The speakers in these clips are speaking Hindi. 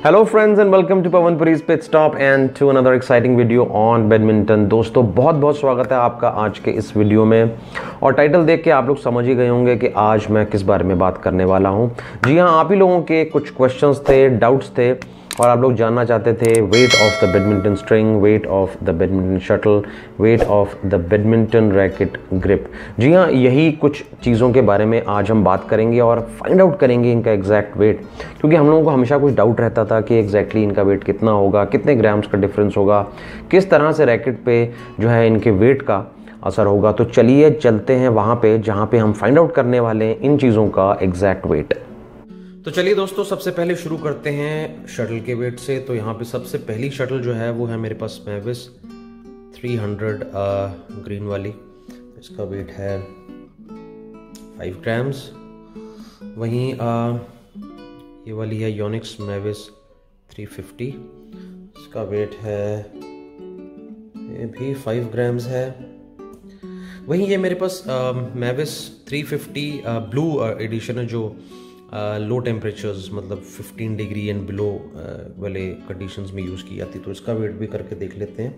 Hello friends and welcome to Pawanpuri's pit stop and to another exciting video on badminton. दोस्तों बहुत बहुत स्वागत है आपका आज के इस वीडियो में। और टाइटल देख के आप लोग समझ ही गए होंगे कि आज मैं किस बारे में बात करने वाला हूं। जी हां, आप ही लोगों के कुछ क्वेश्चंस थे, डाउट्स थे और आप लोग जानना चाहते थे weight of the badminton string, weight of the badminton shuttle, weight of the badminton racket grip. जी हाँ, यही कुछ चीज़ों के बारे में आज हम बात करेंगे और फाइंड आउट करेंगे इनका एग्जैक्ट वेट, क्योंकि हम लोगों को हमेशा कुछ डाउट रहता था कि एग्जैक्टली इनका वेट कितना होगा, कितने ग्राम्स का डिफरेंस होगा, किस तरह से रैकेट पे जो है इनके वेट का असर होगा। तो चलिए चलते हैं वहाँ पे जहाँ पे हम फाइंड आउट करने वाले हैं इन चीज़ों का एग्जैक्ट वेट। तो चलिए दोस्तों, सबसे पहले शुरू करते हैं शटल के वेट से। तो यहाँ पे सबसे पहली शटल जो है वो है मेरे पास मैविस 300 ग्रीन वाली। इसका वेट है 5 ग्राम्स। वहीं ये वाली है योनिक्स मैविस 350। इसका वेट है, ये भी 5 ग्राम्स है। वहीं ये मेरे पास मैविस 350 ब्लू एडिशन है जो लो टेम्परेचर्स मतलब 15 डिग्री एंड बिलो वाले कंडीशंस में यूज़ की जाती है। तो इसका वेट भी करके देख लेते हैं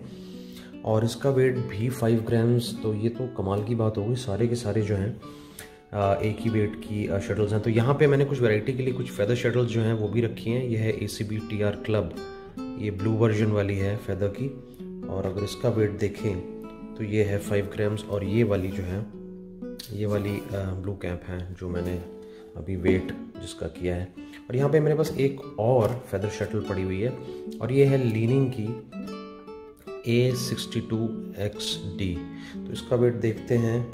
और इसका वेट भी 5 ग्राम्स। तो ये तो कमाल की बात होगी, सारे के सारे जो हैं एक ही वेट की शटल्स हैं। तो यहाँ पे मैंने कुछ वैरायटी के लिए कुछ फेदर शटल्स जो हैं वो भी रखी हैं। ये है ACB TR क्लब, ये ब्लू वर्जन वाली है फेदर की। और अगर इसका वेट देखें तो ये है 5 ग्राम्स। और ये वाली जो है, ये वाली ब्लू कैप है जो मैंने अभी वेट जिसका किया है। और यहाँ पे मेरे पास एक और फेदर शटल पड़ी हुई है और ये है लीनिंग की A62XD। तो इसका वेट देखते हैं,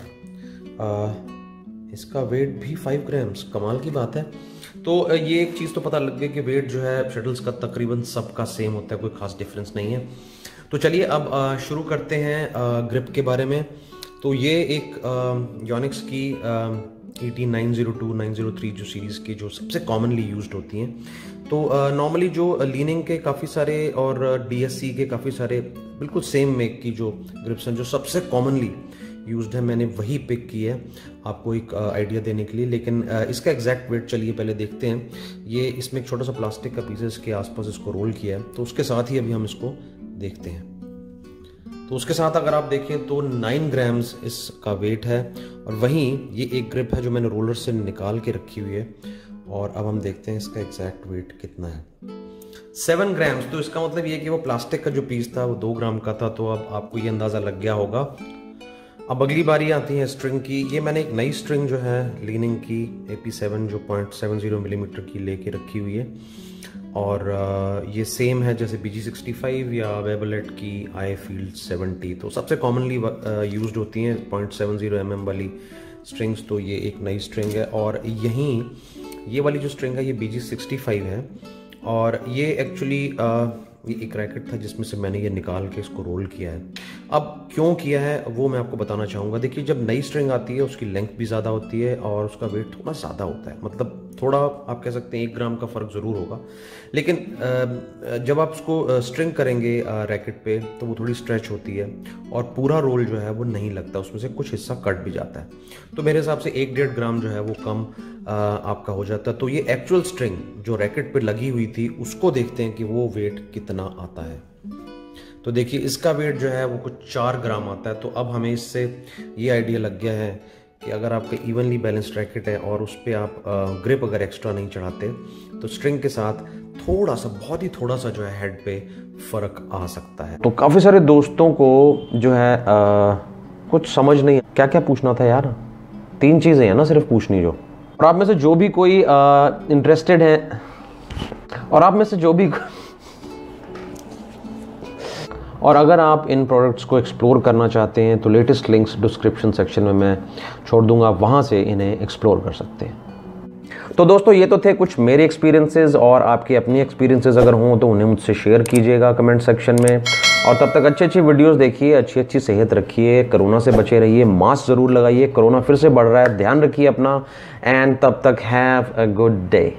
इसका वेट भी 5 ग्राम्स। कमाल की बात है। तो ये एक चीज़ तो पता लग गई कि वेट जो है शटल्स का तकरीबन सबका सेम होता है, कोई खास डिफरेंस नहीं है। तो चलिए अब शुरू करते हैं ग्रिप के बारे में। तो ये एक योनिक्स की 18902 903 जो सीरीज़ की जो सबसे कॉमनली यूज्ड होती हैं। तो नॉर्मली जो लीनिंग के काफ़ी सारे और DSC के काफ़ी सारे बिल्कुल सेम मेक की जो ग्रिप्स हैं जो सबसे कॉमनली यूज्ड है, मैंने वही पिक की है आपको एक आइडिया देने के लिए। लेकिन इसका एग्जैक्ट वेट चलिए पहले देखते हैं। ये इसमें एक छोटा सा प्लास्टिक का पीसेस के आसपास इसको रोल किया है, तो उसके साथ ही अभी हम इसको देखते हैं। तो उसके साथ अगर आप देखें तो 9 ग्राम्स इसका वेट है। और वहीं ये एक ग्रिप है जो मैंने रोलर से निकाल के रखी हुई है। और अब हम देखते हैं इसका एग्जैक्ट वेट कितना है, 7 ग्राम्स। तो इसका मतलब ये कि वो प्लास्टिक का जो पीस था वो 2 ग्राम का था। तो अब आपको ये अंदाज़ा लग गया होगा। अब अगली बारी आती है स्ट्रिंग की। ये मैंने एक नई स्ट्रिंग जो है लीनिंग की AP7 जो 0.70 मिलीमीटर की लेके रखी हुई है। और ये सेम है जैसे BG65 या वेबलेट की iField 70। तो सबसे कॉमनली यूज्ड होती हैं 0.70 mm वाली स्ट्रिंग्स। तो ये एक नई स्ट्रिंग है। और यहीं ये वाली जो स्ट्रिंग है ये BG65 है। और ये एक्चुअली ये एक रैकेट था जिसमें से मैंने ये निकाल के इसको रोल किया है। अब क्यों किया है वो मैं आपको बताना चाहूँगा। देखिए, जब नई स्ट्रिंग आती है उसकी लेंथ भी ज़्यादा होती है और उसका वेट थोड़ा ज़्यादा होता है। मतलब थोड़ा आप कह सकते हैं 1 ग्राम का फ़र्क ज़रूर होगा। लेकिन जब आप उसको स्ट्रिंग करेंगे रैकेट पे तो वो थोड़ी स्ट्रेच होती है और पूरा रोल जो है वो नहीं लगता, उसमें से कुछ हिस्सा कट भी जाता है। तो मेरे हिसाब से 1-1.5 ग्राम जो है वो कम आपका हो जाता है। तो ये एक्चुअल स्ट्रिंग जो रैकेट पे लगी हुई थी उसको देखते हैं कि वो वेट कितना आता है। तो देखिए, इसका वेट जो है वो कुछ 4 ग्राम आता है। तो अब हमें इससे ये आइडिया लग गया है कि अगर आपका इवनली बैलेंस्ड रैकेट है और उस पर आप ग्रिप अगर एक्स्ट्रा नहीं चढ़ाते तो स्ट्रिंग के साथ थोड़ा सा, बहुत ही थोड़ा सा जो है हेड पे फर्क आ सकता है। तो काफ़ी सारे दोस्तों को जो है कुछ समझ नहीं, क्या क्या पूछना था यार, 3 चीज़ें हैं ना सिर्फ पूछनी जो। और आप में से जो भी कोई इंटरेस्टेड है और आप में से जो भी और अगर आप इन प्रोडक्ट्स को एक्सप्लोर करना चाहते हैं तो लेटेस्ट लिंक्स डिस्क्रिप्शन सेक्शन में मैं छोड़ दूंगा, वहाँ से इन्हें एक्सप्लोर कर सकते हैं। तो दोस्तों, ये तो थे कुछ मेरे एक्सपीरियंसेस और आपके अपनी एक्सपीरियंसेस अगर हों तो उन्हें मुझसे शेयर कीजिएगा कमेंट सेक्शन में। और तब तक अच्छी वीडियोस देखिए, अच्छी सेहत रखिए, कोरोना से बचे रहिए, मास्क ज़रूर लगाइए, कोरोना फिर से बढ़ रहा है, ध्यान रखिए अपना। एंड तब तक हैव अ गुड डे।